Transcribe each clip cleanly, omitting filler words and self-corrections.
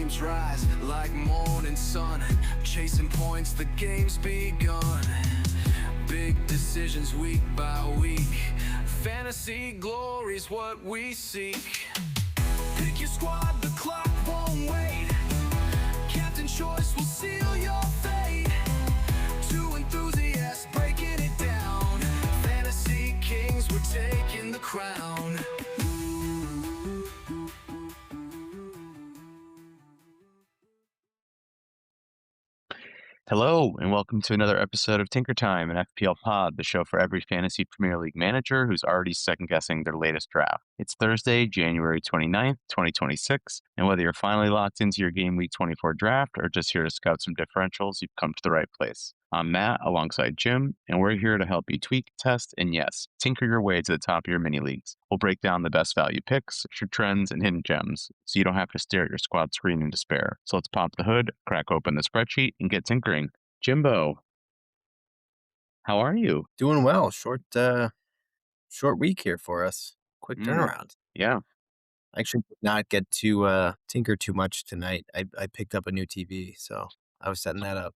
teams rise like morning sun, chasing points, the game's begun. Big decisions week by week, fantasy glory's what we seek. Pick your squad, the clock won't wait. Captain choice will seal your fate. Two enthusiasts breaking it down. Fantasy kings, we're taking the crown. Hello, and welcome to another episode of Tinker Time, an FPL pod, the show for every fantasy Premier League manager who's already second-guessing their latest draft. It's Thursday, January 29th, 2026, and whether you're finally locked into your Gameweek 24 draft or just here to scout some differentials, you've come to the right place. I'm Matt, alongside Jim, and we're here to help you tweak, test, and yes, tinker your way to the top of your mini-leagues. We'll break down the best value picks, your trends, and hidden gems, so you don't have to stare at your squad screen in despair. So let's pop the hood, crack open the spreadsheet, and get tinkering. Jimbo, how are you? Doing well. Short week here for us. Quick turnaround. Yeah. I actually did not get to tinker too much tonight. I picked up a new TV, so I was setting that up.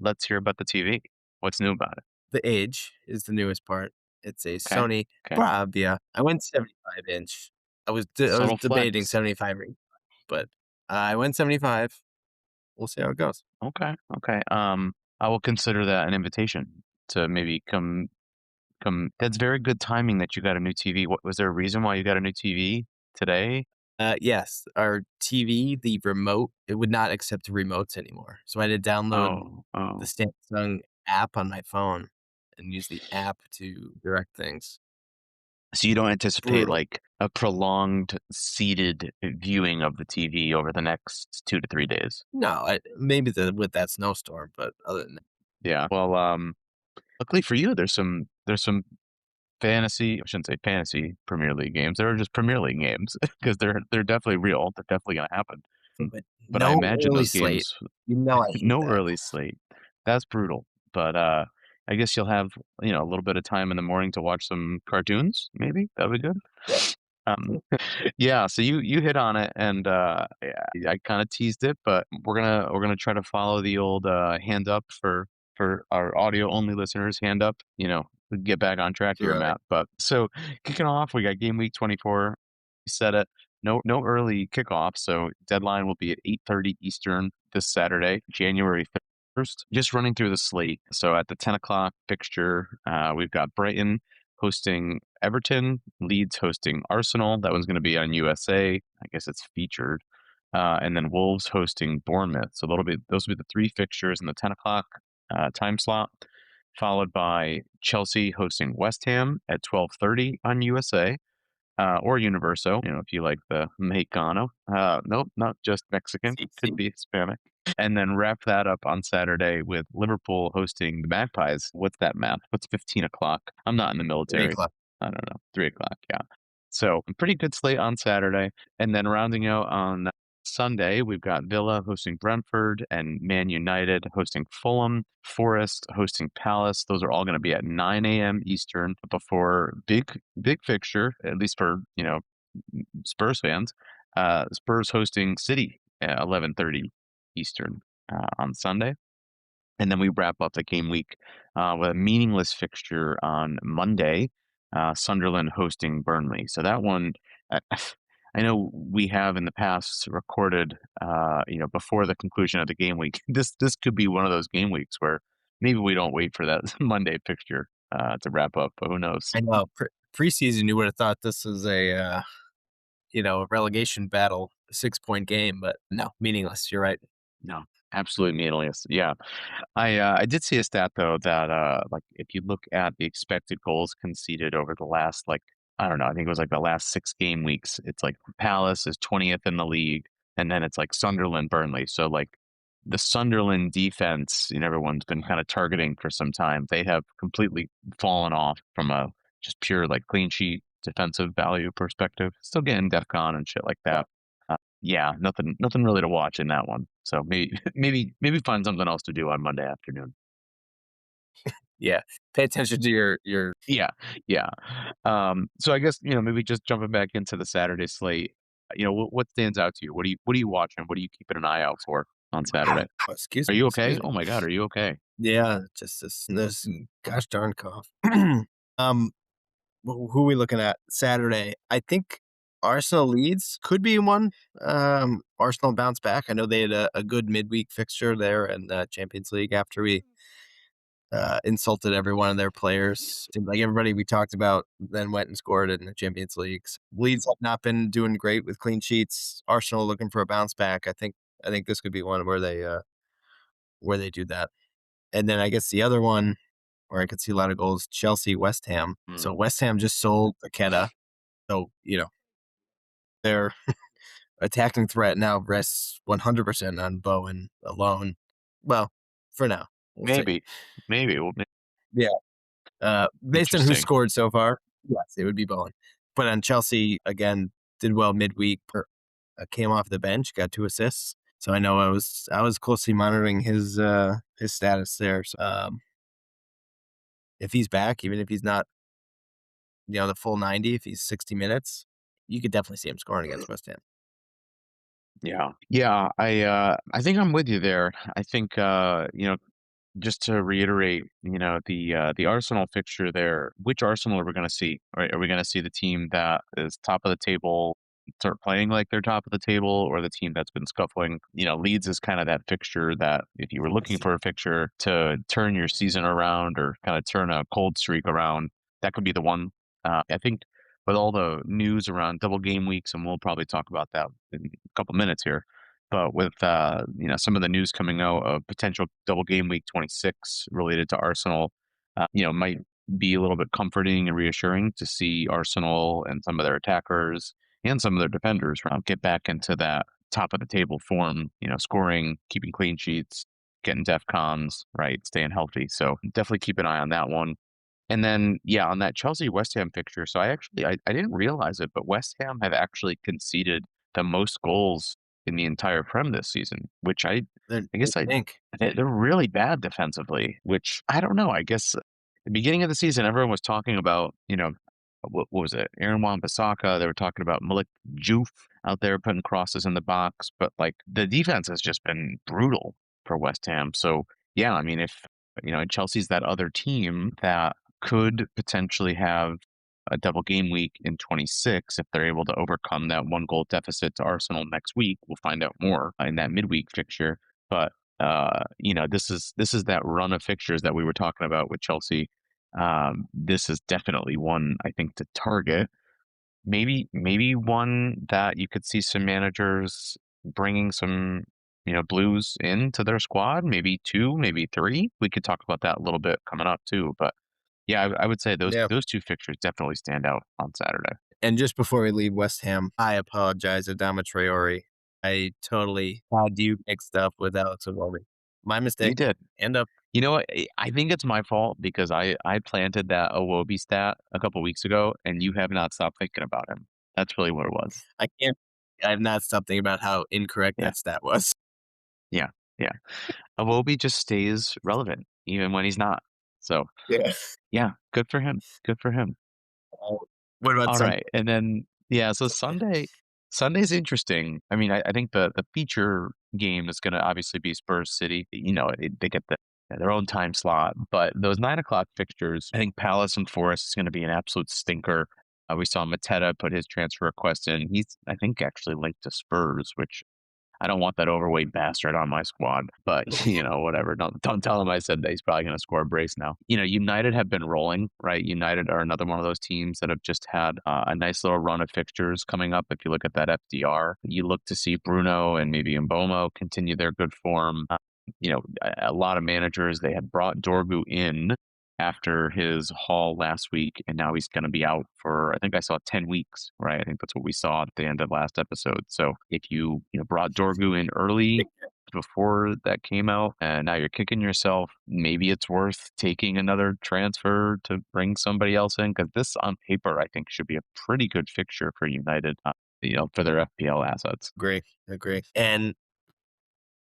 Let's hear about the TV. What's new about it? The age is the newest part. It's a Sony Bravia. I went 75-inch. I was debating 75, but I went 75. We'll see how it goes. Okay. I will consider that an invitation to maybe come. That's very good timing that you got a new TV. Was there a reason why you got a new TV today? Yes, our TV, the remote, it would not accept remotes anymore. So I had to download the Samsung app on my phone and use the app to direct things. So you don't anticipate like a prolonged seated viewing of the TV over the next 2 to 3 days? No, maybe with that snowstorm, but other than that. Yeah. Well, luckily for you, there's some fantasy, I shouldn't say fantasy Premier League games. There are just Premier League games because they're definitely real. They're definitely going to happen. But no I imagine early those games, slate. I hate no that. early slate. That's brutal. But I guess you'll have a little bit of time in the morning to watch some cartoons. Maybe that'd be good. Yeah. So you hit on it, and I kind of teased it, but we're gonna try to follow the old hand up for our audio only listeners. Hand up, get back on track here, Matt. But so kicking off, we got Gameweek 24. We said it. No early kickoff, so deadline will be at 8:30 Eastern this Saturday, January 1st. Just running through the slate. So at the 10 o'clock fixture, we've got Brighton hosting Everton, Leeds hosting Arsenal. That one's going to be on USA. I guess it's featured. And then Wolves hosting Bournemouth. So those will be the three fixtures in the 10 o'clock time slot, followed by Chelsea hosting West Ham at 12:30 on USA. Or Universo, if you like the Mexicano. Nope, not just Mexican. Could be Hispanic. And then wrap that up on Saturday with Liverpool hosting the Magpies. What's that math? What's 15 o'clock? I'm not in the military. 3 o'clock. I don't know. 3 o'clock, yeah. So pretty good slate on Saturday. And then rounding out on Sunday, we've got Villa hosting Brentford and Man United hosting Fulham, Forest hosting Palace. Those are all going to be at 9 a.m. Eastern before big fixture, at least for, Spurs fans. Spurs hosting City at 11:30 Eastern on Sunday. And then we wrap up the game week with a meaningless fixture on Monday, Sunderland hosting Burnley. So that one, I know we have in the past recorded, before the conclusion of the game week. This could be one of those game weeks where maybe we don't wait for that Monday fixture to wrap up, but who knows? I know. Preseason, you would have thought this was a relegation battle, 6-point game, but no, meaningless. You're right. No, absolutely meaningless. Yeah. I did see a stat though that if you look at the expected goals conceded over the last I don't know, I think it was the last 6 game weeks, it's Palace is 20th in the league, and then it's Sunderland, Burnley. So the Sunderland defense, everyone's been kind of targeting for some time. They have completely fallen off from a just pure clean sheet defensive value perspective. Still getting DEFCON and shit like that. Yeah, nothing really to watch in that one. So maybe find something else to do on Monday afternoon. Yeah, pay attention to your. Yeah. So I guess maybe just jumping back into the Saturday slate. what stands out to you? What are you watching? What are you keeping an eye out for on Saturday? Oh, excuse Are me, you okay? excuse me. Oh my God, are you okay? Yeah, just this gosh darn cough. um, who are we looking at Saturday? I think Arsenal Leeds could be one. Arsenal bounce back. I know they had a good midweek fixture there in the Champions League after we insulted every one of their players. Seemed like everybody we talked about then went and scored in the Champions Leagues. Leeds have not been doing great with clean sheets. Arsenal looking for a bounce back. I think this could be one where they do that. And then I guess the other one where I could see a lot of goals, Chelsea, West Ham. So West Ham just sold Aketa. So, their attacking threat now rests 100% on Bowen alone. Well, for now, we'll see. Maybe. Well, Yeah. Based on who interesting. scored so far, yes, it would be Bowen. But on Chelsea, again, did well midweek. Came off the bench, got 2 assists. So I know I was closely monitoring his status there. So, if he's back, even if he's not, the full 90, if he's 60 minutes, you could definitely see him scoring against West Ham. Yeah. Yeah, I think I'm with you there. I think just to reiterate, the Arsenal fixture there, which Arsenal are we going to see? Right? Are we going to see the team that is top of the table start playing like they're top of the table, or the team that's been scuffling? Leeds is kind of that fixture that if you were looking for a fixture to turn your season around or kind of turn a cold streak around, that could be the one. I think with all the news around double game weeks, and we'll probably talk about that in a couple minutes here. But with some of the news coming out of potential double game week 26 related to Arsenal, might be a little bit comforting and reassuring to see Arsenal and some of their attackers and some of their defenders get back into that top of the table form. Scoring, keeping clean sheets, getting DEFCONs, right, staying healthy. So definitely keep an eye on that one. And then, yeah, on that Chelsea West Ham fixture. So I didn't realize it, but West Ham have actually conceded the most goals in the entire Prem this season, which I guess I think they're really bad defensively, which I don't know. I guess the beginning of the season, everyone was talking about, what was it? Aaron Wan-Bissaka. They were talking about Malik Juf out there putting crosses in the box, but like the defense has just been brutal for West Ham. So yeah, I mean, if Chelsea's that other team that could potentially have a double game week in 26 if they're able to overcome that 1 goal deficit to Arsenal next week. We'll find out more in that midweek fixture. But this is that run of fixtures that we were talking about with Chelsea. This is definitely one I think to target. Maybe one that you could see some managers bringing some blues into their squad. Maybe 2, maybe 3. We could talk about that a little bit coming up too. But yeah, I would say those 2 fixtures definitely stand out on Saturday. And just before we leave West Ham, I apologize, Adama Traore. I totally had you mixed up with Alex Iwobi. My mistake. You did. End up. You know what? I think it's my fault because I planted that Iwobi stat a couple weeks ago, and you have not stopped thinking about him. That's really what it was. I've not stopped thinking about how incorrect that stat was. Yeah, yeah. Iwobi just stays relevant even when he's not. So yeah, good for him. Good for him. What about All Sunday? right, and then so Sunday's interesting. I mean, I think the feature game is going to obviously be Spurs City. They get their own time slot, but those 9 o'clock fixtures, I think Palace and Forest is going to be an absolute stinker. We saw Mateta put his transfer request in. He's, I think, actually linked to Spurs, which I don't want that overweight bastard on my squad, but whatever. Don't tell him I said that. He's probably going to score a brace now. United have been rolling, right? United are another one of those teams that have just had a nice little run of fixtures coming up. If you look at that FDR, you look to see Bruno and maybe Mbomo continue their good form. A lot of managers, they had brought Dorgu in after his haul last week, and now he's going to be out for, I think I saw 10 weeks, right? I think that's what we saw at the end of last episode. So if you brought Dorgu in early before that came out, and now you're kicking yourself, maybe it's worth taking another transfer to bring somebody else in, because this on paper, I think, should be a pretty good fixture for United, for their FPL assets. Agree. And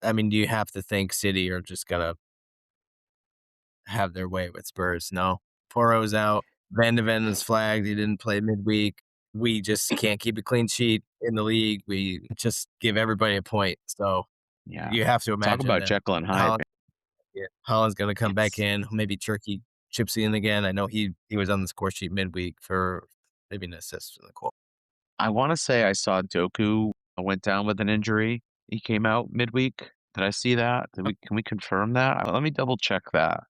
I mean, do you have to think City are just going to have their way with Spurs? No. Poro's out. Van de Ven is flagged. He didn't play midweek. we just can't keep a clean sheet in the league. We just give everybody a point. So Yeah. you have to Talk imagine about that Jekyll and Hyde. Holland's going to come back It's in. Maybe Turkey chips in again. I know he was on the score sheet midweek for maybe an assist in the quote. I want to say I saw Doku went down with an injury. He came out midweek. Did I see that? Can we confirm that? Let me double check that.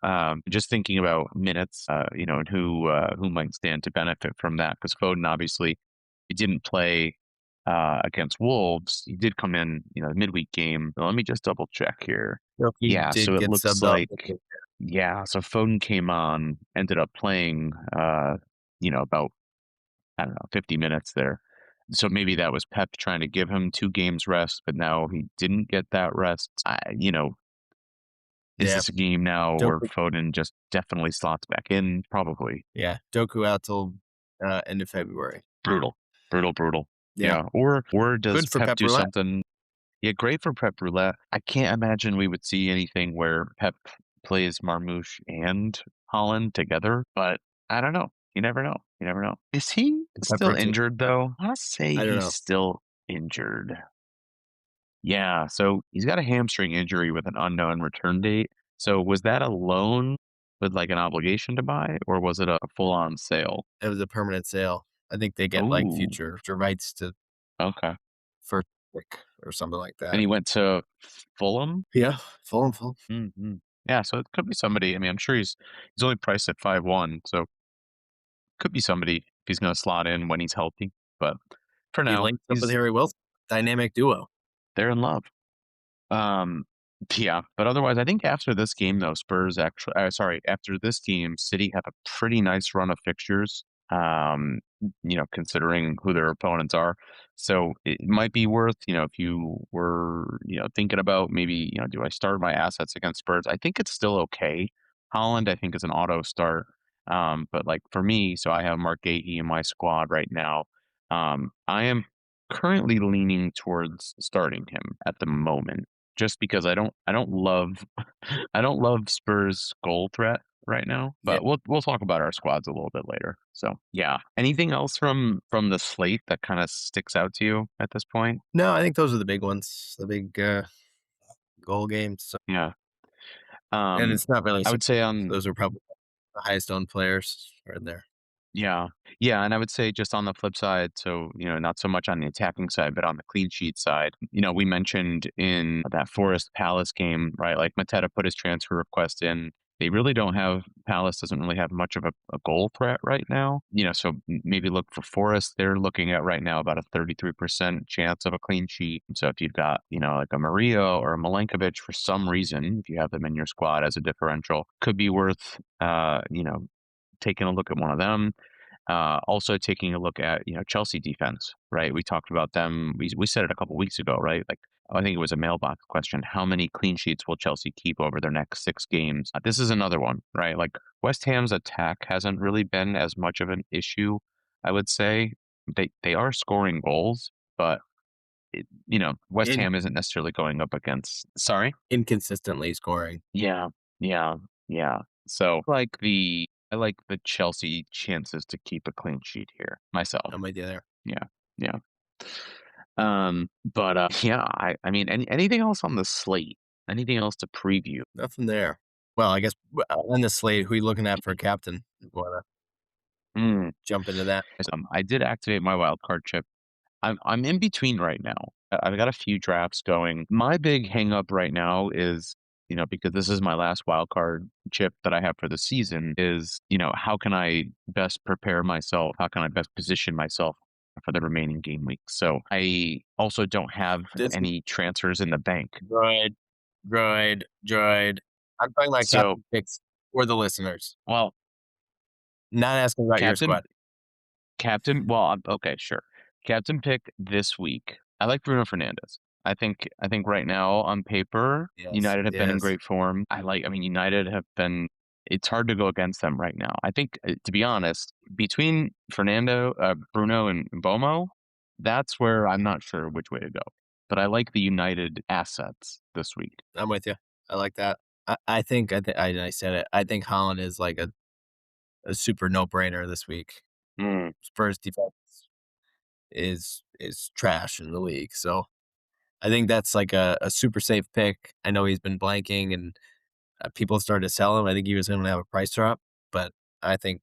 Just thinking about minutes, and who might stand to benefit from that, because Foden obviously he didn't play against Wolves. He did come in, the midweek game. Let me just double check here. He Yeah, did so it get looks subbed out. like so Foden came on, ended up playing about, I don't know, 50 minutes there. So maybe that was Pep trying to give him 2 games rest, but now he didn't get that rest. Is this a game now where Foden just definitely slots back in? Probably. Yeah, Doku out till end of February. Brutal. Yeah. Or does Good for Pep Pep do Roulette. something? Yeah, great for Pep Roulette. I can't imagine we would see anything where Pep plays Marmouche and Holland together, but I don't know. You never know. Is he still injured, though? I want to say he's still injured. Yeah, so he's got a hamstring injury with an unknown return date. So was that a loan with like an obligation to buy, or was it a full-on sale? It was a permanent sale. I think they get like future rights to first pick or something like that. And he went to Fulham? Yeah, Fulham. Mm-hmm. Yeah, so it could be somebody. I mean, I'm sure he's only priced at 5-1, so could be somebody if he's going to slot in when he's healthy. But for now, he linked up with Harry Wilson, dynamic duo. They're in love. Yeah, but otherwise, I think after this game, though, after this game, City have a pretty nice run of fixtures. Considering who their opponents are, so it might be worth, if you were, thinking about maybe, do I start my assets against Spurs? I think it's still okay. Holland, I think, is an auto start. But like for me, so I have Mark Gahey in my squad right now. I am currently leaning towards starting him at the moment, just because I don't love I don't love Spurs' goal threat right now. But we'll talk about our squads a little bit later. So yeah. Anything else from the slate that kind of sticks out to you at this point? No, I think those are the big ones, the big goal games. So. Yeah. And it's not really. I would say those are probably the highest owned players are in there. Yeah. Yeah, and I would say just on the flip side, so, not so much on the attacking side, but on the clean sheet side, we mentioned in that Forest Palace game, right? Like Mateta put his transfer request in. They really don't have, Palace doesn't really have much of a goal threat right now. So maybe look for Forest. They're looking at right now about a 33% chance of a clean sheet. So if you've got, like a Maria or a Milenkovic for some reason, if you have them in your squad as a differential, could be worth, taking a look at one of them. Also taking a look at, Chelsea defense, right? We talked about them. We said it a couple weeks ago, right? Like, I think it was a mailbox question. How many clean sheets will Chelsea keep over their next 6 games? This is another one, right? Like West Ham's attack hasn't really been as much of an issue, I would say. They are scoring goals, but West Ham isn't necessarily going up against, inconsistently scoring. Yeah. So I like the Chelsea chances to keep a clean sheet here myself. I'm with you there. Yeah. But yeah, I mean, anything else on the slate? Anything else to preview? Nothing there. Well, I guess on the slate, who are you looking at for captain? Want to jump into that? I did activate my wildcard chip. I'm in between right now. I've got a few drafts going. My big hang up right now is, because this is my last wildcard chip that I have for the season, is, how can I best prepare myself? How can I best position myself for the remaining game weeks? So I also don't have any transfers in the bank. Droid. I'm talking like captain picks for the listeners. Well, not asking about your squad. Okay, sure. Captain pick this week. I like Bruno Fernandes. I think right now on paper, United have been in great form. United have been. It's hard to go against them right now. I think, to be honest, between Bruno and Bomo, that's where I'm not sure which way to go. But I like the United assets this week. I'm with you. I like that. I think I said it. I think Holland is like a super no-brainer this week. Spurs defense is trash in the league. So I think that's like a super safe pick. I know he's been blanking and people started to sell him. I think he was going to have a price drop, but I think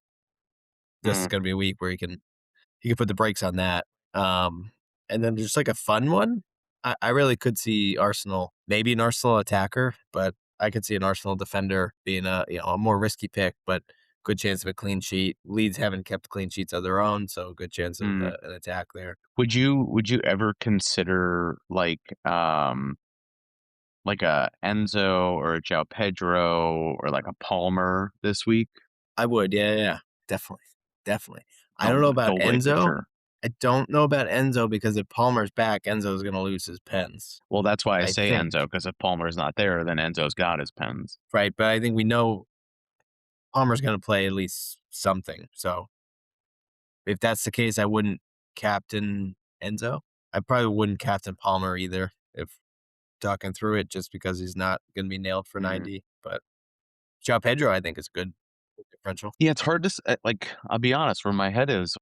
this is going to be a week where he can put the brakes on that. And then just like a fun one, I really could see Arsenal, maybe an Arsenal attacker, but I could see an Arsenal defender being a more risky pick, but good chance of a clean sheet. Leeds haven't kept clean sheets of their own, so good chance of an attack there. Would you ever consider like a Enzo or a João Pedro or like a Palmer this week? I would, yeah, definitely. I don't know about Enzo. I don't know about Enzo because if Palmer's back, Enzo's going to lose his pens. Well, that's why I say think. Enzo, because if Palmer's not there, then Enzo's got his pens. Right, but I think we know Palmer's going to play at least something. So if that's the case, I wouldn't captain Enzo. I probably wouldn't captain Palmer either if talking through it, just because he's not going to be nailed for 90. But João Pedro, I think, is a good differential. Yeah, it's hard to I'll be honest, where my head is,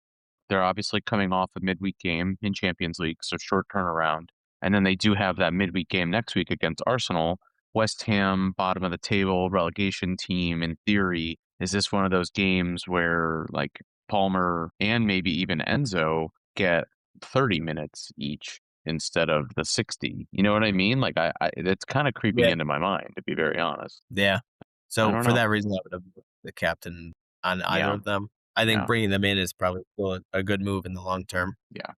they're obviously coming off a midweek game in Champions League, so short turnaround. And then they do have that midweek game next week against Arsenal. West Ham, bottom of the table, relegation team. In theory, is this one of those games where like Palmer and maybe even Enzo get 30 minutes each instead of the 60? You know what I mean? Like it's kind of creeping into my mind, to be very honest. Yeah. So for that reason, I would have the captain on either of them. I think bringing them in is probably still a good move in the long term. Yeah.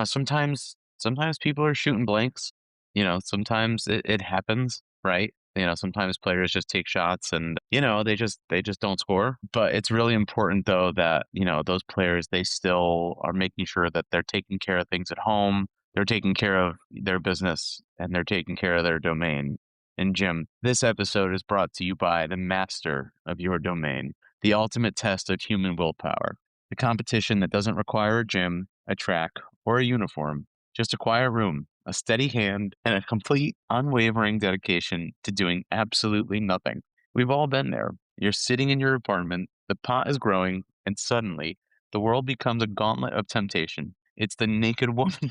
Sometimes people are shooting blanks. Sometimes it happens, right? Sometimes players just take shots and they just don't score. But it's really important though that those players, they still are making sure that they're taking care of things at home, they're taking care of their business, and they're taking care of their domain. And Jim, this episode is brought to you by the master of your domain, the ultimate test of human willpower, the competition that doesn't require a gym, a track, or a uniform, just a quiet room, a steady hand, and a complete, unwavering dedication to doing absolutely nothing. We've all been there. You're sitting in your apartment, the pot is growing, and suddenly the world becomes a gauntlet of temptation. It's the naked woman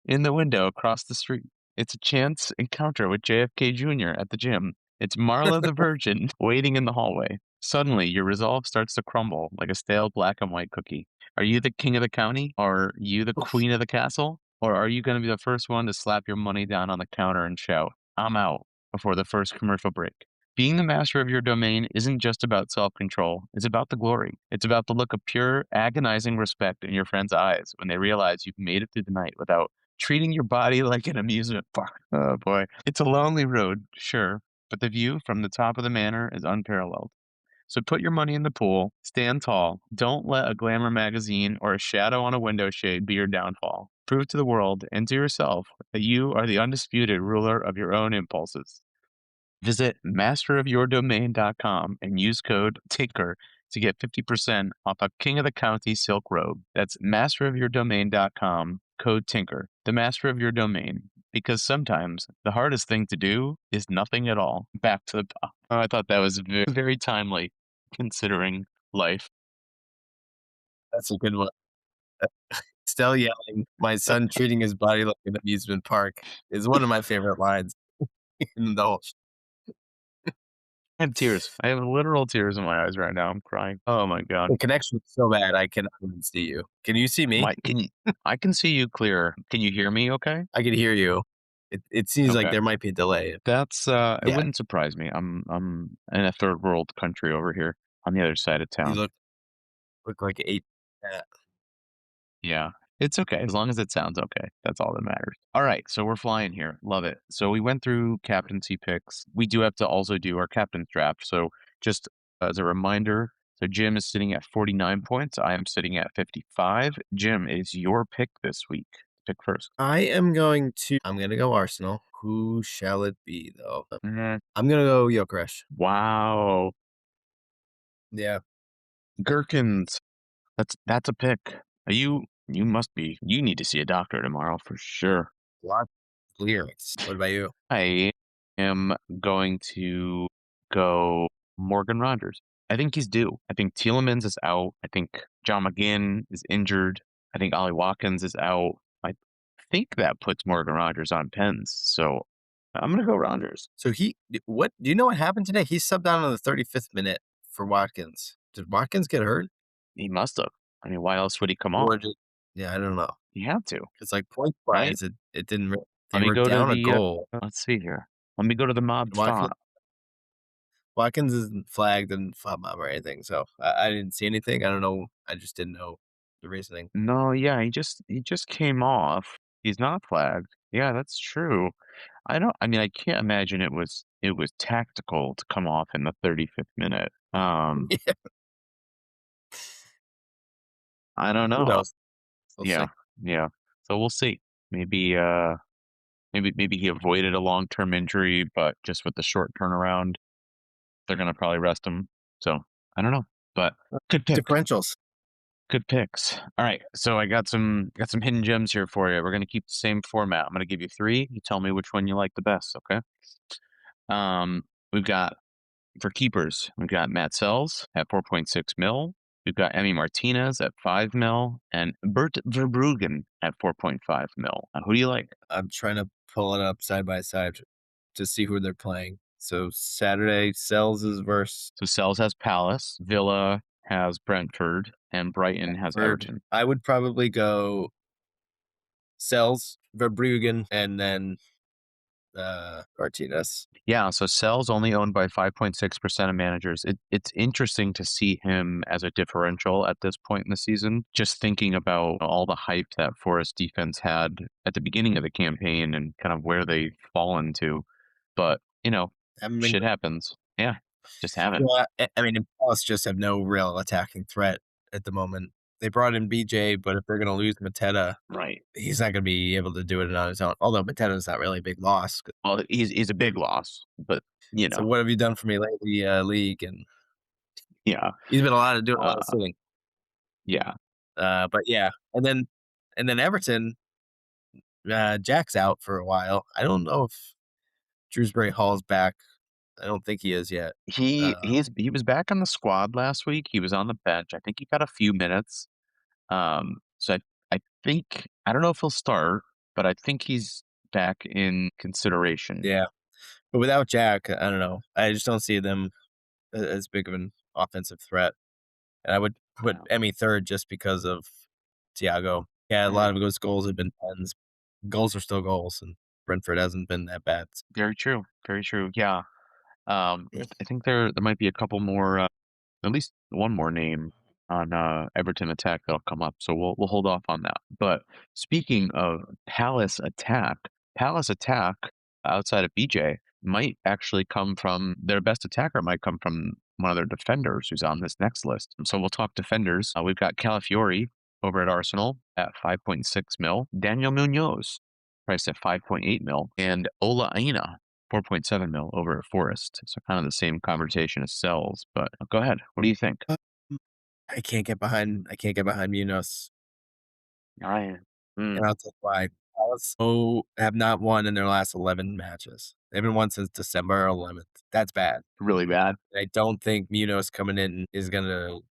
in the window across the street. It's a chance encounter with JFK Jr. at the gym. It's Marla the Virgin waiting in the hallway. Suddenly, your resolve starts to crumble like a stale black and white cookie. Are you the king of the county? Are you the queen of the castle? Or are you going to be the first one to slap your money down on the counter and shout, "I'm out," before the first commercial break? Being the master of your domain isn't just about self-control. It's about the glory. It's about the look of pure, agonizing respect in your friends' eyes when they realize you've made it through the night without treating your body like an amusement park. Oh boy. It's a lonely road, sure, but the view from the top of the manor is unparalleled. So put your money in the pool, stand tall. Don't let a glamour magazine or a shadow on a window shade be your downfall. Prove to the world and to yourself that you are the undisputed ruler of your own impulses. Visit masterofyourdomain.com and use code TINKER to get 50% off a King of the County silk robe. That's masterofyourdomain.com, code TINKER, the master of your domain. Because sometimes the hardest thing to do is nothing at all. Back to the top. Oh, I thought that was very, very timely, considering life. That's a good one. Still yelling, "My son treating his body like an amusement park" is one of my favorite lines in the whole I have tears. I have literal tears in my eyes right now. I'm crying. Oh my God. The connection is so bad, I cannot even see you. Can you see me? I can see you clear. Can you hear me okay? I can hear you. It seems like there might be a delay. That's it wouldn't surprise me. I'm in a third world country over here on the other side of town. You look like 8. Yeah. It's okay. As long as it sounds okay. That's all that matters. All right. So we're flying here. Love it. So we went through captaincy picks. We do have to also do our captain's draft. So just as a reminder, so Jim is sitting at 49 points. I am sitting at 55. Jim, it is your pick this week. Pick first. I'm going to go Arsenal. Who shall it be, though? I'm going to go Gyökeres. Wow. Yeah. Gherkins. That's a pick. You need to see a doctor tomorrow for sure. Lots of lyrics. What about you? I am going to go Morgan Rogers. I think he's due. I think Tielemans is out. I think John McGinn is injured. I think Ollie Watkins is out. I think that puts Morgan Rogers on pens. So I'm gonna go Rogers. So do you know what happened today? He subbed out on the 35th minute for Watkins. Did Watkins get hurt? He must have. I mean, why else would he come Or on? did, yeah, I don't know. He had to. It's like point Right? wise, it didn't. Let They me were go to down a the. goal. Let's see here. Let me go to the mob font. Watkins isn't flagged in FOB mob or anything, so I didn't see anything. I don't know. I just didn't know the reasoning. No, yeah, he just came off. He's not flagged. Yeah, that's true. I mean, I can't imagine it was tactical to come off in the 35th minute. Yeah. I don't Who know. knows? We'll Yeah. see. Yeah. So we'll see. Maybe he avoided a long-term injury, but just with the short turnaround, they're gonna probably rest him. So I don't know. But good pick. Differentials. Good picks. All right. So I got some hidden gems here for you. We're gonna keep the same format. I'm gonna give you 3. You tell me which one you like the best, okay? We've got for keepers, we've got Matt Sells at 4.6 mil. We've got Emmy Martinez at 5 mil and Bert Verbruggen at 4.5 mil. Who do you like? I'm trying to pull it up side by side to see who they're playing. So Saturday, Sells is versus. So Sells has Palace, Villa has Brentford, and Brighton has Everton. I would probably go Sells, Verbruggen, and then Martinez. Yeah, so Sells only owned by 5.6% of managers. It's interesting to see him as a differential at this point in the season. Just thinking about all the hype that Forest defense had at the beginning of the campaign and kind of where they've fallen to. But, shit happens. Yeah, just haven't. Well, I mean, Palace just have no real attacking threat at the moment. They brought in BJ, but if they're going to lose Mateta, right, he's not going to be able to do it on his own. Although Mateta's not really a big loss. Well, he's a big loss, but So what have you done for me lately, league? And yeah, he's been a lot of sitting. Yeah, but yeah, and then Everton, Jack's out for a while. I don't know if Shrewsbury Hall's back. I don't think he is yet. He was back on the squad last week. He was on the bench. I think he got a few minutes. So I think I don't know if he'll start, but I think he's back in consideration. Yeah, but without Jack, I don't know. I just don't see them as big of an offensive threat. And I would put Emmy third just because of Thiago. Yeah, a lot of those goals have been pens. Goals are still goals, and Brentford hasn't been that bad. Very true. Very true. Yeah. I think there might be a couple more, at least one more name on Everton attack that'll come up. So we'll hold off on that. But speaking of Palace attack outside of BJ might actually come from their best attacker might come from one of their defenders who's on this next list. So we'll talk defenders. We've got Calafiori over at Arsenal at 5.6 mil, Daniel Munoz priced at 5.8 mil, and Ola Aina 4.7 mil over at Forest. So kind of the same conversation as Sells, but go ahead. What do you think? I can't get behind Munoz. And I'll tell you why. Palace have not won in their last 11 matches. They haven't won since December 11th. That's bad. Really bad. I don't think Munoz coming in is gonna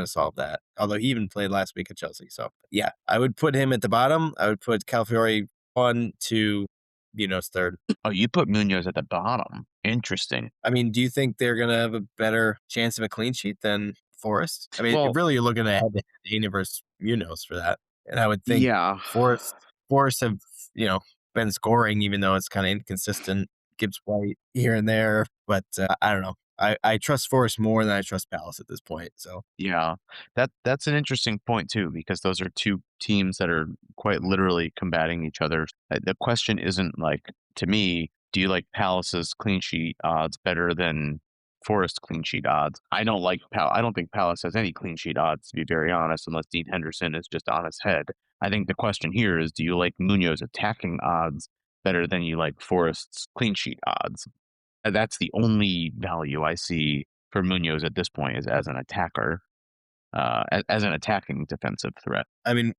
solve that. Although he even played last week at Chelsea. So yeah, I would put him at the bottom. I would put Calafiori 1, 2, Munoz third. Oh, you put Munoz at the bottom. Interesting. I mean, do you think they're gonna have a better chance of a clean sheet than Forest? I mean, really, you're looking at Aina versus Munoz for that. And I would think Forest have, been scoring, even though it's kind of inconsistent. Gibbs White here and there, but I don't know. I trust Forest more than I trust Palace at this point. So yeah, that's an interesting point too, because those are two teams that are quite literally combating each other. The question isn't like, to me, do you like Palace's clean sheet odds better than Forest clean sheet odds? I don't think Palace has any clean sheet odds, to be very honest, unless Dean Henderson is just on his head. I think the question here is, do you like Munoz attacking odds better than you like Forest's clean sheet odds? That's the only value I see for Munoz at this point, is as an attacker, as an attacking defensive threat. I mean,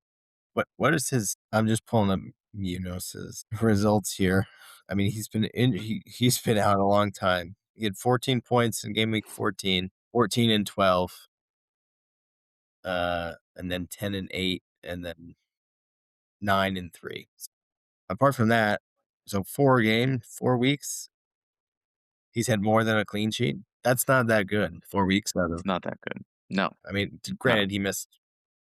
what is his? I'm just pulling up Munoz's results here. I mean, he's been out a long time. He had 14 points in game week 14. 14-12, and then 10-8, and then 9-3. Apart from that, so 4 weeks, he's had more than a clean sheet. That's not that good. 4 weeks out of. It's not that good. No. I mean, granted, he missed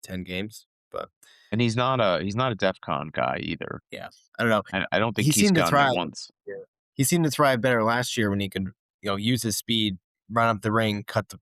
10 games, but. And he's not a DEFCON guy either. Yeah, I don't know. I don't think he he's seemed to gone there thrive. once. Yeah. He seemed to thrive better last year when he could, use his speed, run up the ring, cut the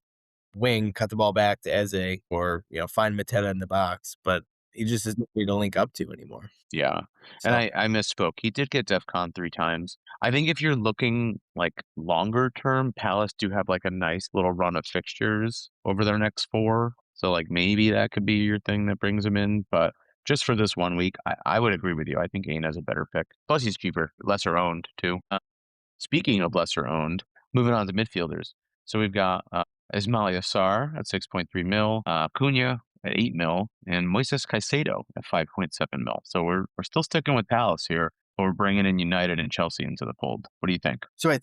wing, cut the ball back to Eze, or find Mateta in the box. But he just isn't free to link up to anymore. Yeah, So. and I misspoke. He did get DEFCON 3 times. I think if you're looking like longer term, Palace do have like a nice little run of fixtures over their next 4. So like maybe that could be your thing that brings him in. But just for this 1 week, I would agree with you. I think Aina's a better pick. Plus he's cheaper, lesser owned too. Speaking of lesser owned, moving on to midfielders. So we've got Ismail Yassar at 6.3 mil, Cunha at 8 mil, and Moises Caicedo at 5.7 mil. So we're still sticking with Palace here, but we're bringing in United and Chelsea into the fold. What do you think? So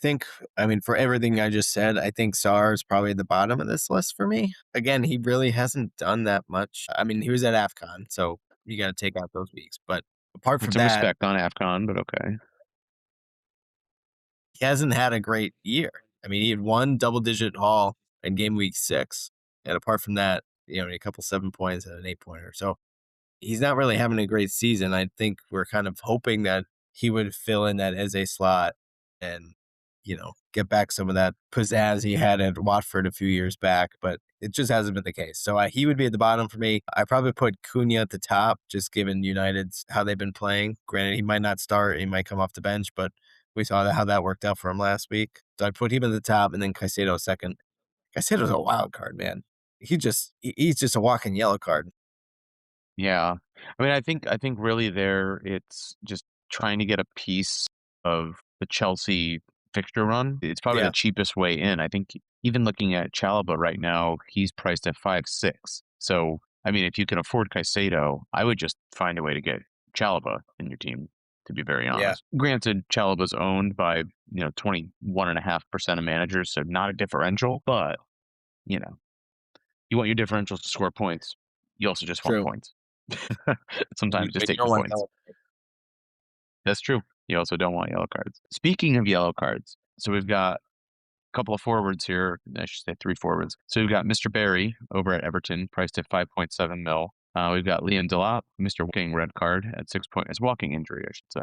I mean, for everything I just said, I think Sarr is probably at the bottom of this list for me. Again, he really hasn't done that much. I mean, he was at AFCON, so you got to take out those weeks. But apart from Some that, respect on AFCON, but okay. He hasn't had a great year. I mean, he had 1 double-digit haul in game week 6. And apart from that, a couple 7 points and an 8-pointer. So he's not really having a great season. I think we're kind of hoping that he would fill in that Eze slot and, get back some of that pizzazz he had at Watford a few years back. But it just hasn't been the case. So he would be at the bottom for me. I probably put Cunha at the top, just given United's how they've been playing. Granted, he might not start. He might come off the bench, but we saw how that worked out for him last week. So I put him at the top and then Caicedo second. Caicedo's a wild card, man. He's just a walking yellow card. Yeah. I mean, I think really there it's just trying to get a piece of the Chelsea fixture run. It's probably the cheapest way in. I think even looking at Chalobah right now, he's priced at 5.6. So, I mean, if you can afford Caicedo, I would just find a way to get Chalobah in your team, to be very honest. Yeah. Granted, Chalobah's owned by, 21.5% of managers, so not a differential, but, you want your differentials to score points. You also just want points. Sometimes just take the points. That's true. You also don't want yellow cards. Speaking of yellow cards, so we've got a couple of forwards here. I should say 3 forwards. So we've got Mr. Barry over at Everton, priced at 5.7 mil. We've got Liam Delap, Mr. Walking red card at 6 point. It's walking injury, I should say.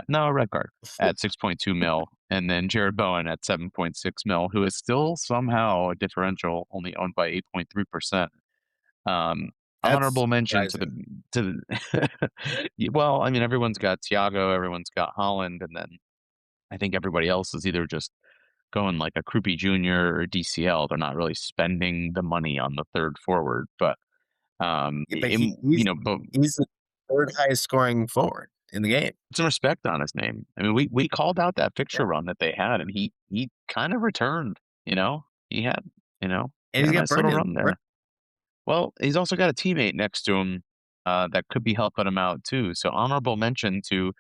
No, red card at 6.2 mil. And then Jared Bowen at 7.6 mil, who is still somehow a differential, only owned by 8.3%. Honorable mention to the well, I mean, everyone's got Thiago, everyone's got Holland, and then I think everybody else is either just going like a Krupi Jr. or DCL. They're not really spending the money on the third forward, but he's the 3rd highest scoring forward in the game. Put some respect on his name. I mean, we called out that fixture run that they had, and he kind of returned. He had and he's got a nice little run there. Well, he's also got a teammate next to him that could be helping him out too. So honorable mention to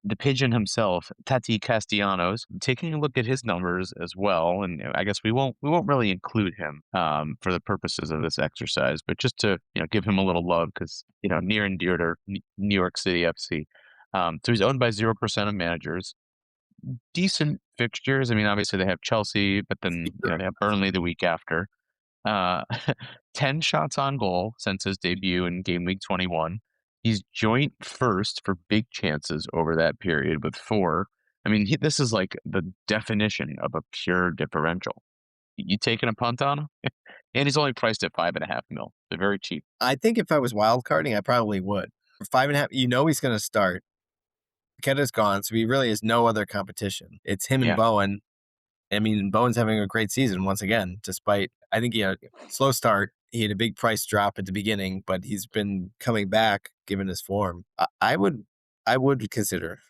the pigeon himself, Tati Castellanos, taking a look at his numbers as well. And I guess we won't really include him for the purposes of this exercise, but just to give him a little love because near and dear to New York City FC. So he's owned by 0% of managers. Decent fixtures. I mean, obviously they have Chelsea, but then they have Burnley the week after. 10 shots on goal since his debut in Gameweek 21. He's joint first for big chances over that period with 4. I mean, this is like the definition of a pure differential. You taking a punt on him? And he's only priced at 5.5 mil. They're very cheap. I think if I was wildcarding, I probably would. For 5.5, he's going to start. Paqueta's gone, so he really has no other competition. It's him and Bowen. I mean, Bowen's having a great season once again, despite, I think he had a slow start. He had a big price drop at the beginning, but he's been coming back given his form. I would consider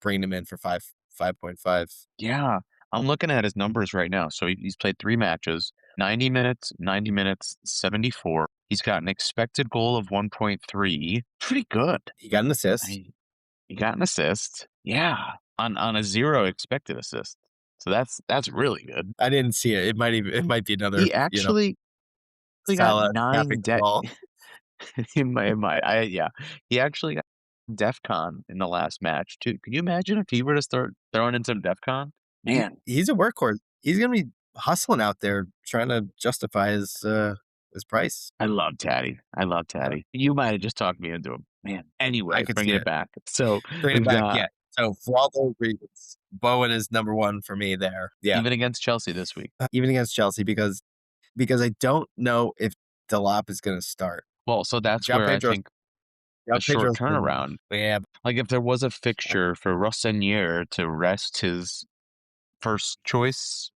bringing him in for 5.5. Yeah, I'm looking at his numbers right now. So he's played 3 matches, 90 minutes, 74. He's got an expected goal of 1.3. Pretty good. He got an assist. He got an assist. Yeah, on a 0 expected assist. So that's really good. I didn't see it. It might be another, He actually got Salah tapping 9 the ball. yeah. He actually got DEFCON in the last match too. Can you imagine if he were to start throwing in some DEFCON? Man, He's a workhorse. He's gonna be hustling out there trying to justify his price. I love Taddy. I love Taddy. You might have just talked me into him. Man. Anyway, I could see bringing it it. back. So Bring it we've back, got yeah. So for all those reasons, Bowen is number 1 for me there. Yeah. even against Chelsea this week. Even against Chelsea because I don't know if Delap is gonna start. Well, so that's João where I Pedro's think a short Pedro's been turnaround. yeah, Like if there was a fixture for Rossinier to rest his first choice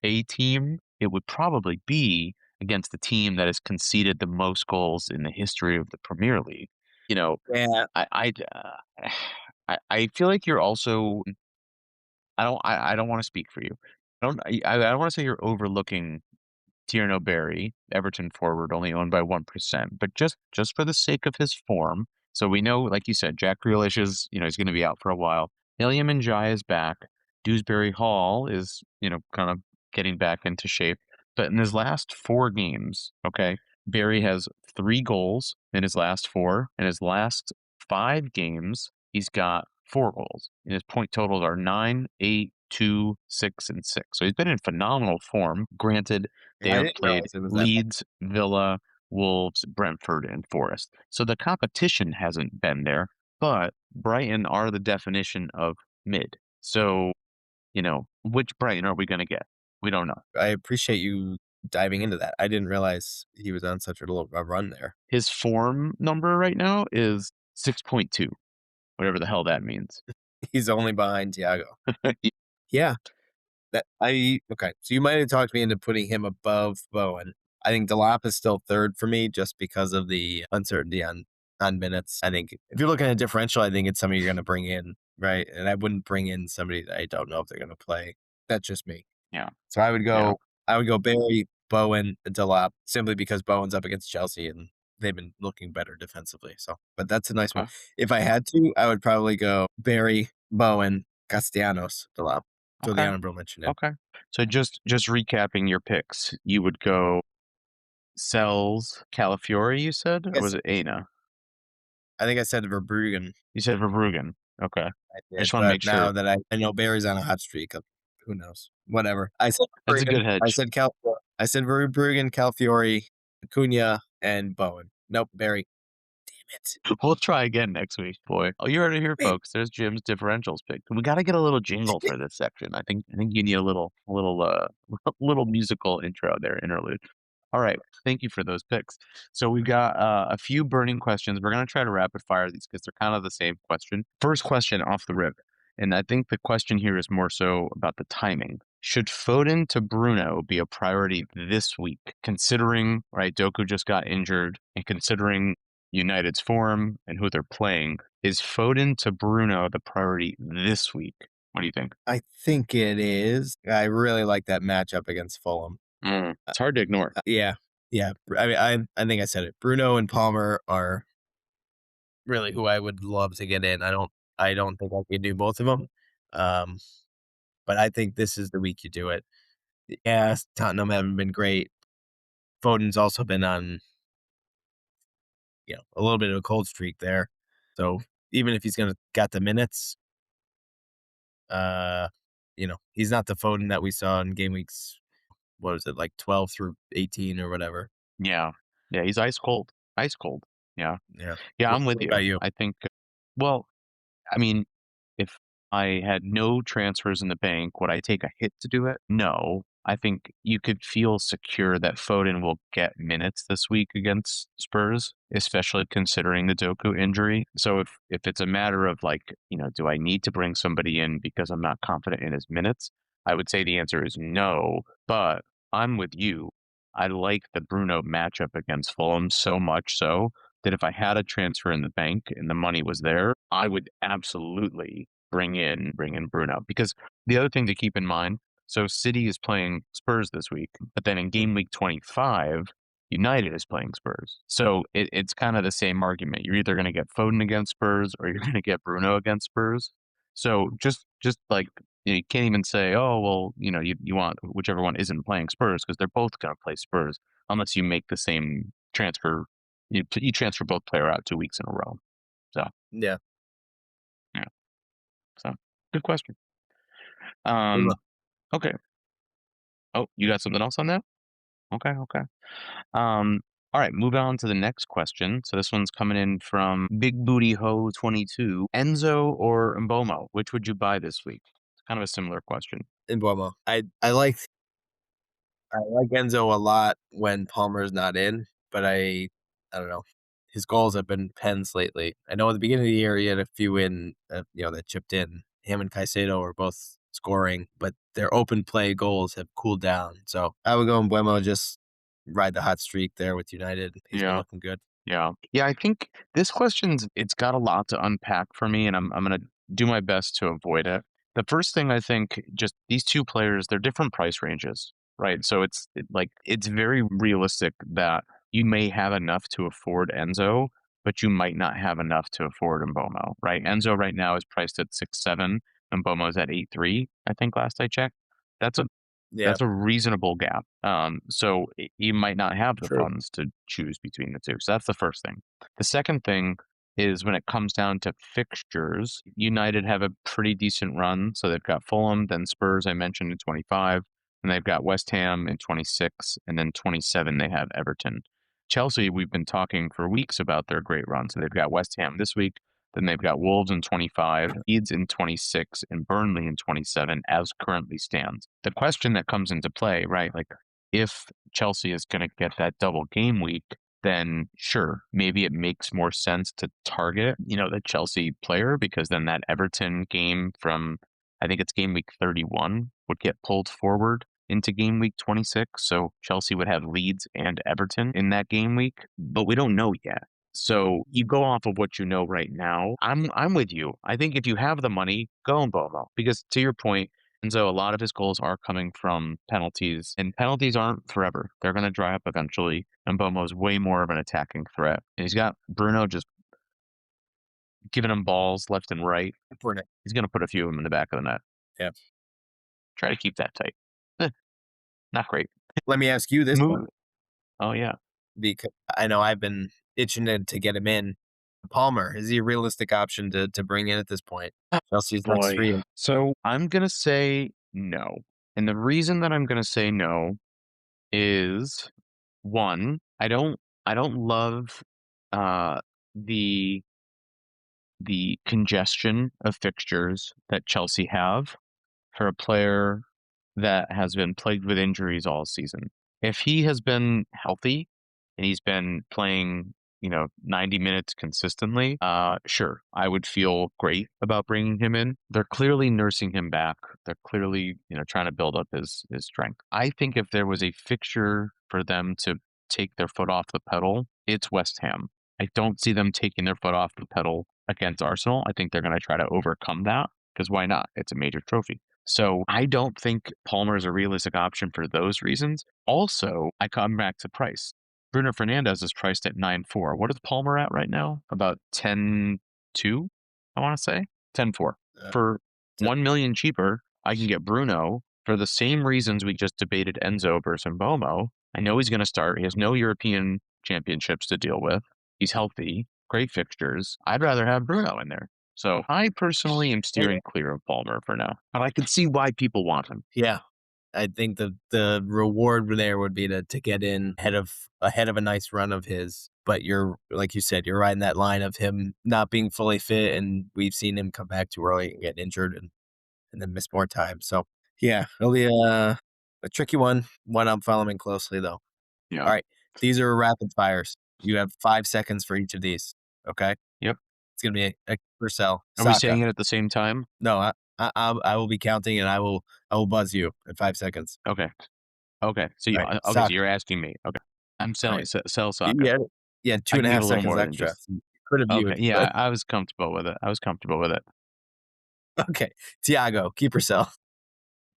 A team, it would probably be against the team that has conceded the most goals in the history of the Premier League. You know, yeah. I feel like you're also I don't want to speak for you. I don't want to say you're overlooking Tierno Barry, Everton forward, only owned by 1%, but just for the sake of his form. So we know, like you said, Jack Grealish is, he's going to be out for a while. Iliam Njai is back. Dewsbury Hall is, kind of getting back into shape. But in his last 4 games, okay, Barry has 3 goals in his last 4. In his last 5 games, he's got 4 goals. And his point totals are 9, 8, 2, 6, and 6. So he's been in phenomenal form. Granted, they I have didn't played realize it was that bad. Leeds, Villa, Wolves, Brentford, and Forest. So the competition hasn't been there, but Brighton are the definition of mid. So, which Brighton are we going to get? We don't know. I appreciate you diving into that. I didn't realize he was on such a run there. His form number right now is 6.2, whatever the hell that means. He's only behind Thiago. Yeah. Okay. So you might have talked me into putting him above Bowen. I think Delap is still 3rd for me just because of the uncertainty on minutes. I think if you're looking at differential, I think it's somebody you're going to bring in, right? And I wouldn't bring in somebody that I don't know if they're going to play. That's just me. Yeah. So I would go Barry, Bowen, Delap simply because Bowen's up against Chelsea and they've been looking better defensively. So, but that's a nice one. If I had to, I would probably go Barry, Bowen, Castellanos, Delap. So the honorable mention. Okay. So just recapping your picks, you would go Sells, Calafiori, you said? Or was it Aina? I think I said Verbruggen. You said Verbruggen. Okay. I just want to make sure. Now that I know Barry's on a hot streak, who knows? Whatever. I said that's a good hedge. I said Verbruggen, Calafiori, Acuna, and Bowen. Nope, Barry. Damn it. We'll try again next week, boy. Oh, you heard it here, folks. There's Jim's differentials pick. We got to get a little jingle for this section. I think you need a little musical intro there, interlude. All right. Thank you for those picks. So we've got a few burning questions. We're going to try to rapid fire these because they're kind of the same question. First question off the rip. And I think the question here is more so about the timing. Should Foden to Bruno be a priority this week, considering, right, Doku just got injured, and considering United's form and who they're playing? Is Foden to Bruno the priority this week? What do you think? I think it is. I really like that matchup against Fulham. It's hard to ignore. Yeah. I mean, I think I said it. Bruno and Palmer are really who I would love to get in. I don't think I could do both of them. But I think this is the week you do it. Yeah, Tottenham haven't been great. Foden's also been on, a little bit of a cold streak there. So even if he's got the minutes, he's not the Foden that we saw in game weeks. What was it, like 12 through 18 or whatever? Yeah, he's ice cold. Yeah. Yeah, I'm with you. About you? I think, well, I mean, if I had no transfers in the bank, would I take a hit to do it? No. I think you could feel secure that Foden will get minutes this week against Spurs, especially considering the Doku injury. So if it's a matter of do I need to bring somebody in because I'm not confident in his minutes? I would say the answer is no, but I'm with you. I like the Bruno matchup against Fulham so much so that if I had a transfer in the bank and the money was there, I would absolutely bring in Bruno. Because the other thing to keep in mind, so City is playing Spurs this week, but then in game week 25, United is playing Spurs. So it's kind of the same argument. You're either going to get Foden against Spurs or you're going to get Bruno against Spurs. So just you can't even say, oh, well, you want whichever one isn't playing Spurs because they're both going to play Spurs unless you make the same transfer. You transfer both player out 2 weeks in a row. So yeah. So good question. Okay. Oh, you got something else on that? Okay. All right, moving on to the next question. So this one's coming in from Big Booty Ho 22. Enzo or Mbomo? Which would you buy this week? It's kind of a similar question. Mbomo. I like Enzo a lot when Palmer's not in, but I don't know. His goals have been pens lately. I know at the beginning of the year he had a few in, that chipped in. Him and Caicedo were both scoring, but their open play goals have cooled down. So I would go Mbomo, just ride the hot streak there with United. He's been looking good. Yeah. I think this question's it's got a lot to unpack for me, and I'm gonna do my best to avoid it. The first thing I think, just these two players, they're different price ranges, right? So it's very realistic that you may have enough to afford Enzo, but you might not have enough to afford Mbomo, right? Enzo right now is priced at 6.7, Mbomo's at 8.3, I think last I checked. That's a reasonable gap. So you might not have the funds to choose between the two. So that's the first thing. The second thing is when it comes down to fixtures, United have a pretty decent run. So they've got Fulham, then Spurs, I mentioned, in 25, and they've got West Ham in 26, and then 27 they have Everton. Chelsea, we've been talking for weeks about their great run. So they've got West Ham this week, then they've got Wolves in 25, Leeds in 26, and Burnley in 27 as currently stands. The question that comes into play, right, like if Chelsea is going to get that double game week, then sure, maybe it makes more sense to target, the Chelsea player, because then that Everton game from, I think it's game week 31, would get pulled forward into game week 26. So Chelsea would have Leeds and Everton in that game week, but we don't know yet. So you go off of what you know right now. I'm with you. I think if you have the money, go Mbomo, because to your point, Enzo, a lot of his goals are coming from penalties, and penalties aren't forever. They're going to dry up eventually. Mbomo's way more of an attacking threat, and he's got Bruno just giving him balls left and right. He's going to put a few of them in the back of the net. Yeah. Try to keep that tight. Not great. Let me ask you this one. Oh, yeah. Because I know I've been itching to get him in. Palmer, is he a realistic option to bring in at this point? Chelsea's next free. So I'm going to say no. And the reason that I'm going to say no is, one, I don't love the congestion of fixtures that Chelsea have for a player that has been plagued with injuries all season. If he has been healthy and he's been playing, 90 minutes consistently, sure, I would feel great about bringing him in. They're clearly nursing him back. They're clearly, trying to build up his strength. I think if there was a fixture for them to take their foot off the pedal, it's West Ham. I don't see them taking their foot off the pedal against Arsenal. I think they're going to try to overcome that, because why not? It's a major trophy. So I don't think Palmer is a realistic option for those reasons. Also, I come back to price. Bruno Fernandes is priced at 9.4. What is Palmer at right now? About 10.2, I want to say. 10.4. For 1 million cheaper, I can get Bruno for the same reasons we just debated Enzo versus Mbomo. I know he's going to start. He has no European championships to deal with. He's healthy, great fixtures. I'd rather have Bruno in there. So I personally am steering clear of Palmer for now. But I can see why people want him. Yeah. I think the reward there would be to get in ahead of a nice run of his. But you're, like you said, you're riding that line of him not being fully fit, and we've seen him come back too early and get injured and then miss more time. So yeah, it'll be a tricky one I'm following closely though. Yeah. All right. These are rapid fires. You have 5 seconds for each of these. Okay. Yep. It's gonna be a Purcell. Are we saying it at the same time? No, I will be counting, and I will buzz you at 5 seconds. Okay. So you, Right, so you're asking me. Okay. I'm selling Right. sell Saka. Yeah, 2.5 seconds extra. Could have Okay. Yeah, I was comfortable with it. Okay. Thiago, keep or sell?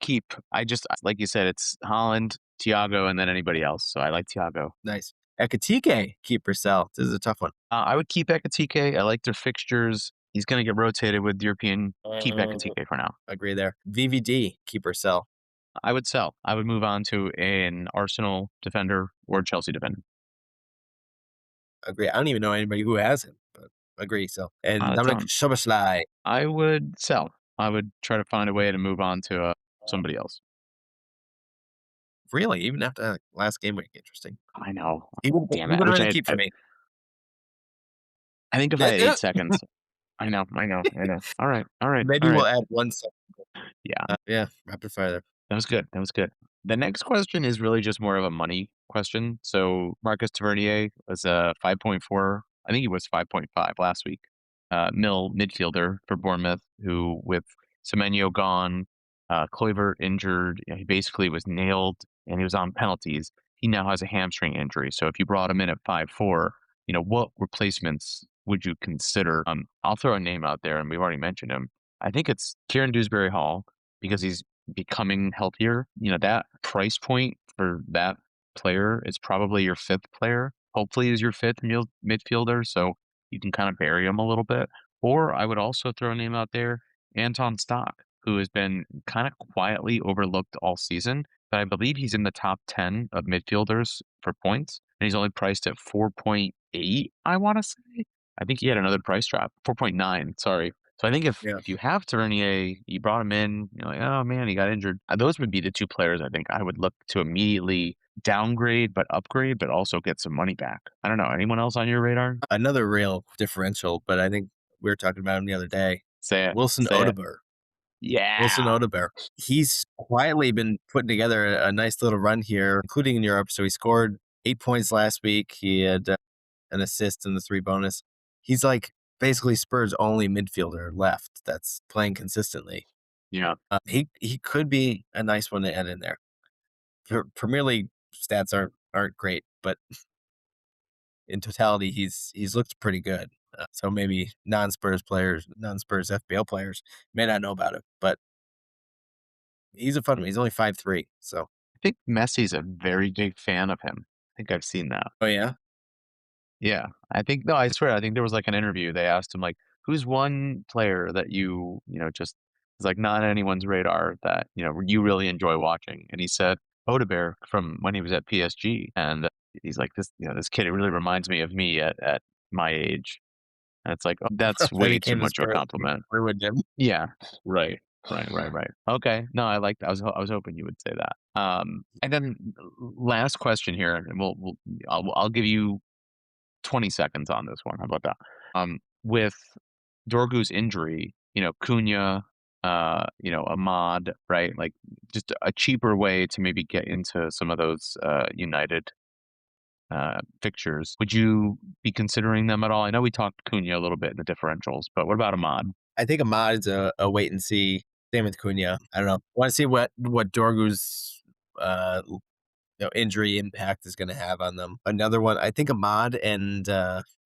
Keep. I just, like you said, it's Haaland, Thiago, and then anybody else. So I like Thiago. Nice. Ekitike, keep or sell? This is a tough one. I would keep Ekitike. I like their fixtures. He's going to get rotated with European. Keep Ekatike for now. Agree there. VVD, keep or sell? I would sell. I would move on to an Arsenal defender or Chelsea defender. Agree. I don't even know anybody who has him, but agree. So, and Dominic Szoboszlai. I would sell. I would try to find a way to move on to somebody else. Really? Even after last game week? Interesting. I know. Damn it. Which I keep for me. I think if I had 8 seconds. I know. All right. Maybe we'll add 1 second. Yeah. Yeah. Rapid fire there. That was good. The next question is really just more of a money question. So Marcus Tavernier was 5.4. I think he was 5.5 last week. Mill midfielder for Bournemouth, who with Semenyo gone, Kluivert injured, he basically was nailed and he was on penalties. He now has a hamstring injury. So if you brought him in at 5.4, what replacements would you consider? I'll throw a name out there, and we've already mentioned him. I think it's Kieran Dewsbury-Hall, because he's becoming healthier. That price point for that player is probably your 5th player. Hopefully is your 5th midfielder, so you can kind of bury him a little bit. Or I would also throw a name out there, Anton Stock, who has been kind of quietly overlooked all season, but I believe he's in the top 10 of midfielders for points, and he's only priced at 4.8, I want to say. I think he had another price drop, 4.9, sorry. So I think if you have Tavernier, you brought him in, you're like, oh man, he got injured. Those would be the 2 players I think I would look to immediately downgrade, but upgrade, but also get some money back. I don't know. Anyone else on your radar? Another real differential, but I think we were talking about him the other day. Say it. Wilson Odegaard. Yeah. Wilson Odegaard. He's quietly been putting together a nice little run here, including in Europe. So he scored 8 points last week. He had an assist and the 3 bonus. He's like basically Spurs' only midfielder left that's playing consistently. Yeah. He could be a nice one to add in there. Premier League stats aren't great, but in totality, he's looked pretty good. So maybe non-Spurs FPL players may not know about it, but he's a fun one. He's only 5'3", so I think Messi's a very big fan of him. I think I've seen that. Oh yeah? Yeah. I swear, I think there was like an interview. They asked him like, who's one player that just is like not on anyone's radar that, you really enjoy watching? And he said Odegaard from when he was at PSG. And he's like, this kid, it really reminds me of me at my age. And it's like, oh, that's way too much of a compliment. Yeah. Right. Okay. No, I like that. I was hoping you would say that. And then last question here, and I'll give you 20 seconds on this one. How about that? With Dorgu's injury, Cunha, Ahmad, right? Like just a cheaper way to maybe get into some of those United fixtures. Would you be considering them at all? I know we talked Cunha a little bit in the differentials, but what about Ahmad? I think Ahmad is a wait and see. Same with Cunha. I don't know. I want to see what Dorgu's injury impact is going to have on them. Another one, I think Ahmad and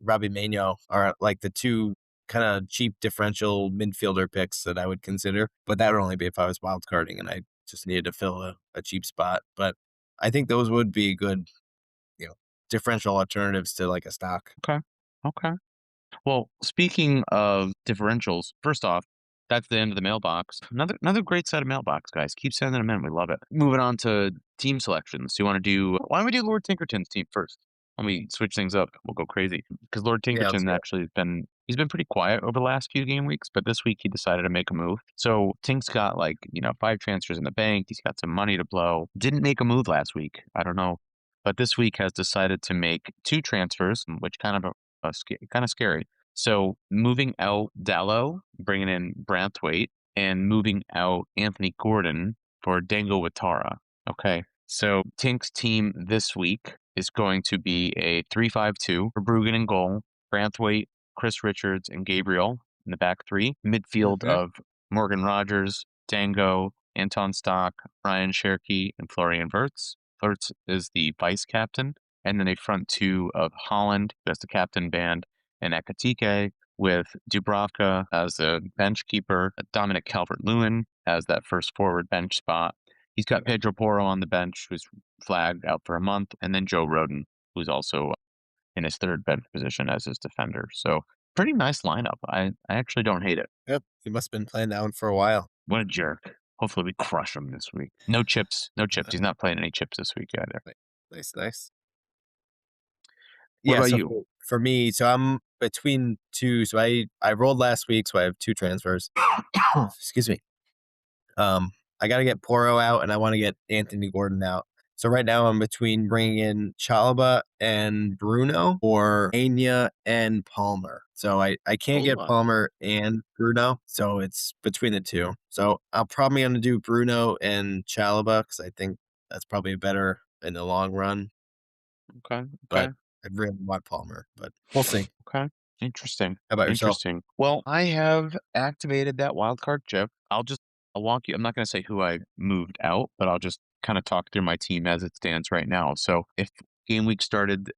Robbie Maino are like the 2 kind of cheap differential midfielder picks that I would consider. But that would only be if I was wildcarding and I just needed to fill a cheap spot. But I think those would be good, differential alternatives to like a stock. Okay. Well, speaking of differentials, first off, that's the end of the mailbox. Another great set of mailbox, guys. Keep sending them in. We love it. Moving on to team selections. Why don't we do Lord Tinkerton's team first? Let me switch things up. We'll go crazy. Because Lord Tinkerton actually he's been pretty quiet over the last few game weeks, but this week he decided to make a move. So Tink's got 5 transfers in the bank. He's got some money to blow. Didn't make a move last week. I don't know. But this week has decided to make 2 transfers, which kind of scary. So moving out Dallo, bringing in Branthwaite, and moving out Anthony Gordon for Dango Watara. Okay, so Tink's team this week is going to be a 3-5-2 for Bruggen in goal, Branthwaite, Chris Richards, and Gabriel in the back 3. Midfield of Morgan Rogers, Dango, Anton Stock, Ryan Cherky, and Florian Wirtz. Wirtz is the vice captain. And then a front 2 of Holland, that's the captain band, and Ekatike, with Dubravka as the bench keeper, Dominic Calvert-Lewin as that first forward bench spot. He's got Pedro Porro on the bench, who's flagged out for a month, and then Joe Rodon, who's also in his 3rd bench position as his defender. So pretty nice lineup. I actually don't hate it. Yep, he must have been playing that one for a while. What a jerk. Hopefully we crush him this week. No chips. No chips. He's not playing any chips this week either. Nice. What Yeah, about so you? for me, so I'm between two. So I rolled last week, so I have two transfers. Excuse me. I got to get Poro out, and I want to get Anthony Gordon out. So right now I'm between bringing in Chalaba and Bruno or Anya and Palmer. So I can't get Palmer and Bruno, so it's between the two. So I'm probably going to do Bruno and Chalaba because I think that's probably better in the long run. Okay. But I really want Palmer, but we'll see. Okay. Interesting. How about yourself? Interesting. Well, I have activated that wildcard chip. I'll walk you. I'm not going to say who I moved out, but I'll just kind of talk through my team as it stands right now. So if game week started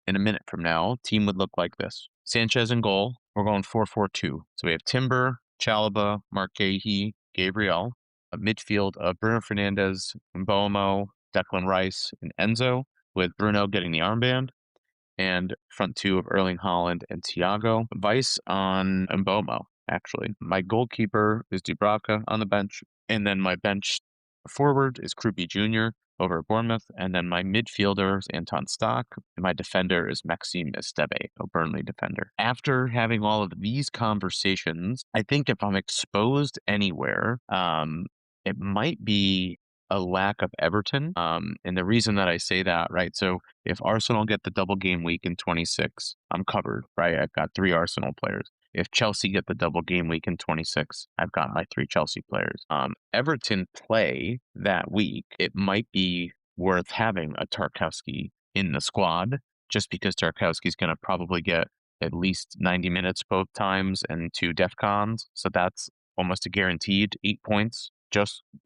in a minute from now, team would look like this. Sanchez in goal. We're going 4-4-2. So we have Timber, Chalaba, Marquehi, Gabriel. A midfield of Bruno Fernandes, Mbomo, Declan Rice, and Enzo, with Bruno getting the armband. And front two of Erling Haaland and Thiago. Vice on Mbomo, actually. My goalkeeper is Dubravka on the bench. And then my bench forward is Krupi Jr. over at Bournemouth. And then my midfielder is Anton Stock. And my defender is Maxime Esteve, a Burnley defender. After having all of these conversations, I think if I'm exposed anywhere, it might be a lack of Everton. And the reason that I say that, right? So if Arsenal get the double game week in 26, I'm covered, right? I've got 3 Arsenal players. If Chelsea get the double game week in 26, I've got my 3 Chelsea players. Everton play that week. It might be worth having a Tarkowski in the squad just because Tarkowski's going to probably get at least 90 minutes both times and 2 DEFCONs. So that's almost a guaranteed 8 points.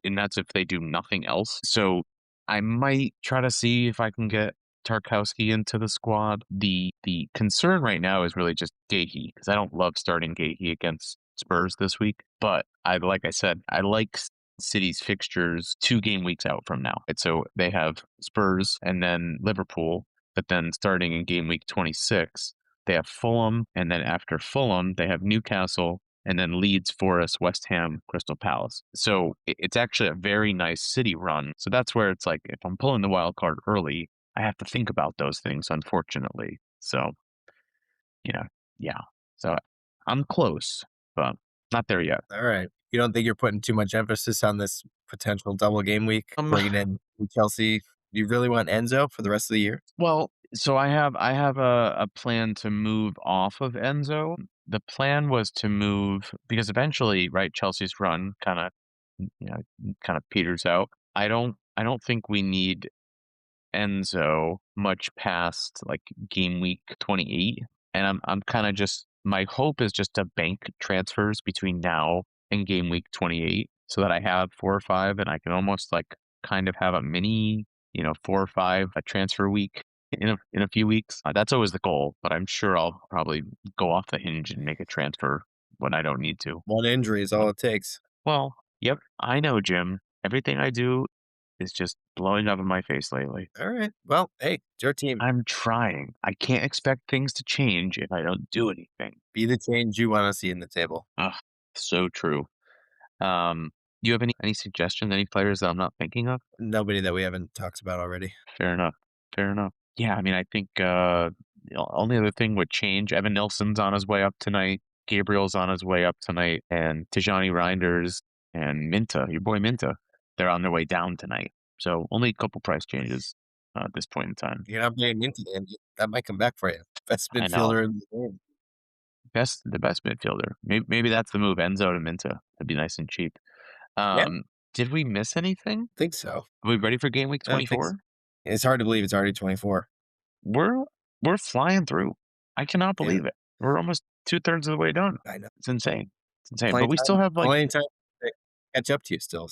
And that's if they do nothing else. So I might try to see if I can get Tarkowski into the squad. The concern right now is really just Gahey, because I don't love starting Gahey against Spurs this week. But like I said, I like City's fixtures 2 game weeks out from now. And so they have Spurs and then Liverpool, but then starting in game week 26, they have Fulham, and then after Fulham, they have Newcastle, and then Leeds, Forest, West Ham, Crystal Palace. So it's actually a very nice City run. So that's where it's like, if I'm pulling the wild card early, I have to think about those things, unfortunately. So, yeah. So I'm close, but not there yet. All right. You don't think you're putting too much emphasis on this potential double game week, bringing in Chelsea? You really want Enzo for the rest of the year? Well, so I have a plan to move off of Enzo. The plan was to move because eventually, right, Chelsea's run kind of peters out. I don't think we need Enzo much past like game week 28, and I'm kind of just, my hope is just to bank transfers between now and game week 28 so that I have 4 or 5 and I can almost like kind of have a mini 4 or 5 a transfer week in a few weeks. That's always the goal, but I'm sure I'll probably go off the hinge and make a transfer when I don't need to. One injury is all it takes. Well, yep, I know, Jim. Everything I do is just blowing up in my face lately. All right. Well, hey, it's your team. I'm trying. I can't expect things to change if I don't do anything. Be the change you want to see in the table. So true. You have any suggestions, any players that I'm not thinking of? Nobody that we haven't talked about already. Fair enough. Yeah, I mean, I think the only other thing would change. Evan Nilsson's on his way up tonight. Gabriel's on his way up tonight. And Tijani Reinders and Minta, your boy Minta, they're on their way down tonight. So only a couple price changes at this point in time. You're not playing Minta, and that might come back for you. Best midfielder in the game. The best midfielder. Maybe that's the move. Enzo to Minta. That'd be nice and cheap. Did we miss anything? I think so. Are we ready for game week 24? It's hard to believe it's already 24. We're flying through. I cannot believe it. We're almost 2/3 of the way done. I know. It's insane. But we still have plenty of time to catch up to you still.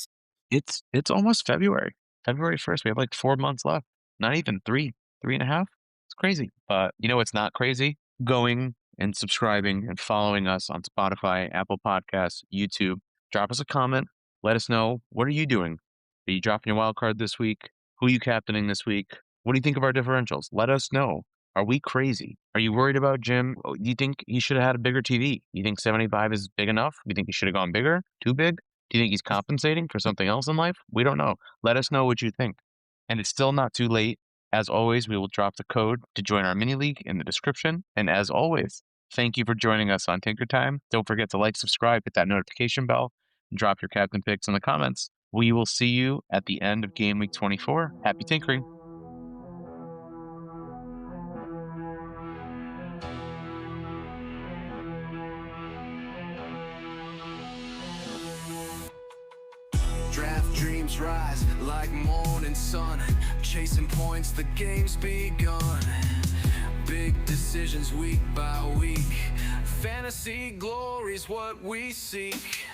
It's almost February. February 1st. We have like 4 months left. Not even 3.5. It's crazy. But it's not crazy? Going and subscribing and following us on Spotify, Apple Podcasts, YouTube. Drop us a comment. Let us know, what are you doing? Are you dropping your wild card this week? Who are you captaining this week? What do you think of our differentials? Let us know. Are we crazy? Are you worried about Jim? Do you think he should have had a bigger TV? You think 75 is big enough? You think he should have gone bigger? Too big? Do you think he's compensating for something else in life? We don't know. Let us know what you think. And it's still not too late. As always, we will drop the code to join our mini league in the description. And as always, thank you for joining us on Tinker Time. Don't forget to like, subscribe, hit that notification bell, and drop your captain picks in the comments. We will see you at the end of Game Week 24. Happy tinkering. Draft dreams rise like morning sun, chasing points, the game's begun. Big decisions week by week, fantasy glory's what we seek.